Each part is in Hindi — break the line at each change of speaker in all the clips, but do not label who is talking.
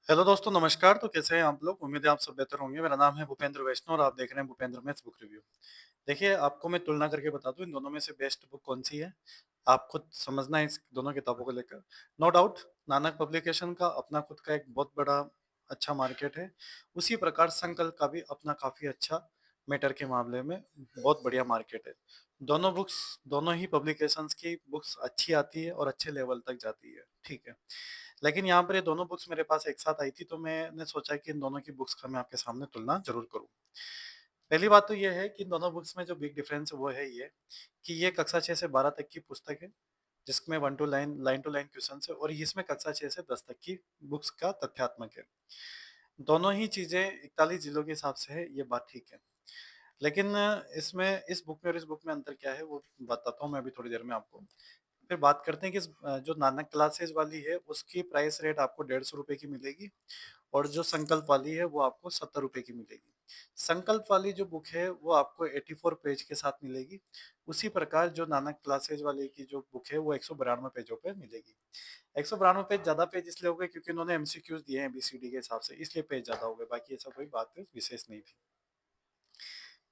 हेलो दोस्तों, नमस्कार। तो कैसे हैं आप लोग? उम्मीद है आप सब बेहतर होंगे। मेरा नाम है भूपेंद्र वैष्णव और आप देख रहे हैं भूपेंद्र मैथ्स बुक रिव्यू। देखिए, आपको मैं तुलना करके बता दूँ इन दोनों में से बेस्ट बुक कौन-सी है। आप खुद समझना है इस दोनों किताबों को लेकर। नो डाउट नानक पब्लिकेशन का अपना खुद का एक बहुत बड़ा अच्छा मार्केट है। उसी प्रकार संकल्प का भी अपना काफ़ी अच्छा मैटर के मामले में बहुत बढ़िया मार्केट है। दोनों ही पब्लिकेशंस की बुक्स अच्छी आती है और अच्छे लेवल तक जाती है, ठीक है। लेकिन यहाँ पर ये दोनों बुक्स मेरे पास एक साथ आई थी, तो मैंने सोचा कि इन दोनों की बुक्स का मैं आपके सामने तुलना ज़रूर करूँ। पहली बात तो ये है कि इन दोनों बुक्स में जो बिग डिफरेंस है वो है ये, कि ये कक्षा 6 से 12 तक की पुस्तक है, जिसमें 1 टू लाइन क्वेश्चंस है और इसमें कक्षा 6 से 10 तक की बुक्स का तथ्यात्मक है। दोनों ही चीज़ें 41 जिलों के हिसाब से है, ये बात ठीक है। लेकिन इसमें इस बुक में और इस बुक में अंतर क्या है वो बताता हूँ मैं अभी थोड़ी देर में आपको। फिर बात करते हैं कि जो नानक क्लासेस वाली है उसकी प्राइस रेट आपको ₹150 की मिलेगी और जो संकल्प वाली है वो आपको ₹70 की मिलेगी। संकल्प वाली जो बुक है वो आपको 84 पेज के साथ मिलेगी। उसी प्रकार जो नानक क्लासेस वाले की जो बुक है वो 192 पेजों पे मिलेगी। 192 पेज ज़्यादा पेज इसलिए हो गए क्योंकि उन्होंने एमसीक्यूज़ दिए हैं एबीसीडी के हिसाब से, इसलिए पेज ज़्यादा हो गए, बाकी ऐसा कोई बात विशेष नहीं थी।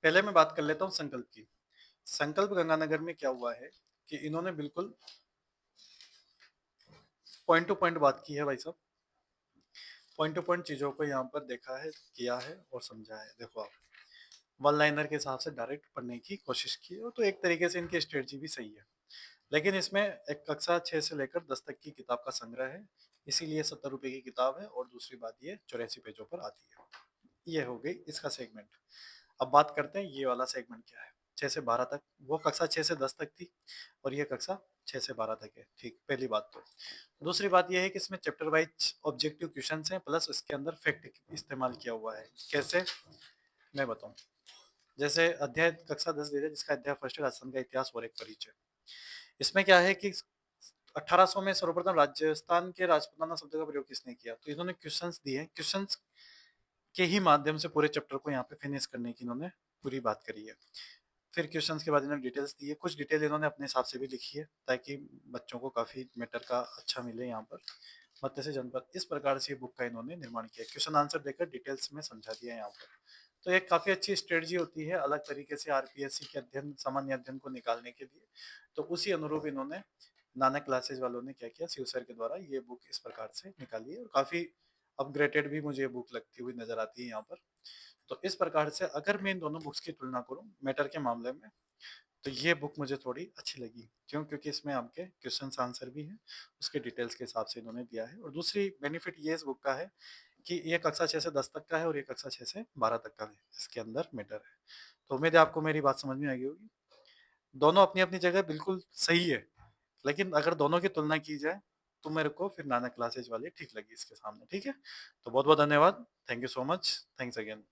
पहले मैं बात कर लेता हूँ संकल्प की। संकल्प गंगानगर में क्या हुआ है कि इन्होंने बिल्कुल पॉइंट टू पॉइंट बात की है भाई साहब। पॉइंट टू पॉइंट चीज़ों को यहाँ पर देखा है, किया है और समझा है। देखो आप, वन लाइनर के हिसाब से डायरेक्ट पढ़ने की कोशिश की है, तो एक तरीके से इनकी स्ट्रेटजी भी सही है। लेकिन इसमें एक कक्षा 6 से लेकर 10 तक की किताब का संग्रह है, इसीलिए ₹70 की किताब है और दूसरी बात ये 84 पेजों पर आती है। ये हो गई इसका सेगमेंट। अब बात करते हैं ये वाला सेगमेंट क्या है। 6 से 12 तक, वो कक्षा 6 से 10 तक थी और ये कक्षा 6 से 12 तक है, ठीक, पहली बात तो। दूसरी बात ये है कि इसमें चैप्टर वाइज ऑब्जेक्टिव क्वेश्चंस हैं प्लस इसके अंदर फैक्ट इस्तेमाल किया हुआ है। कैसे? मैं बताऊँ। जैसे अध्याय कक्षा 10 दे दिया जिसका अध्याय फर्स्ट है राजस्थान का इतिहास और एक परिचय। इसमें क्या है कि 1800 में सर्वप्रथम राजस्थान के राजपूताना शब्द का प्रयोग किसने किया? तो इन्होंने क्वेश्चंस दिए हैं, क्वेश्चंस के ही माध्यम से पूरे चैप्टर को यहाँ पे फिनिश करने की इन्होंने पूरी बात करी है। फिर क्वेश्चंस के बाद इन्होंने डिटेल्स दी है, कुछ डिटेल इन्होंने अपने हिसाब से भी लिखी है ताकि बच्चों को काफ़ी मैटर का अच्छा मिले यहाँ पर। मत्स्य से जनपद, इस प्रकार से ये बुक का इन्होंने निर्माण किया है। क्वेश्चन आंसर देकर डिटेल्स में समझा दिया है यहाँ पर। तो एक काफ़ी अच्छी स्ट्रेटजी होती है अलग तरीके से आरपीएससी के अध्ययन, सामान्य अध्ययन को निकालने के लिए। तो उसी अनुरूप इन्होंने नानक क्लासेस वालों ने क्या किया, शिव सर के द्वारा ये बुक इस प्रकार से निकाली है और काफ़ी अपग्रेडेड भी मुझे ये बुक लगती हुई नज़र आती है यहाँ पर। तो इस प्रकार से अगर मैं इन दोनों बुक्स की तुलना करूँ मैटर के मामले में, तो ये बुक मुझे थोड़ी अच्छी लगी। क्यों? क्योंकि इसमें आपके क्वेश्चन्स आंसर भी हैं, उसके डिटेल्स के हिसाब से इन्होंने दिया है और दूसरी बेनिफिट ये इस बुक का है कि ये कक्षा 6 से 10 तक का है और ये कक्षा 6 से 12 तक का है, इसके अंदर मैटर है। तो उम्मीद है आपको मेरी बात समझ में आई होगी। दोनों अपनी-अपनी जगह बिल्कुल सही है, लेकिन अगर दोनों की तुलना की जाए, तो मेरे को फिर नानक क्लासेस वाली ठीक लगी इसके सामने, ठीक है? तो बहुत-बहुत धन्यवाद। Thank you so much. Thanks again.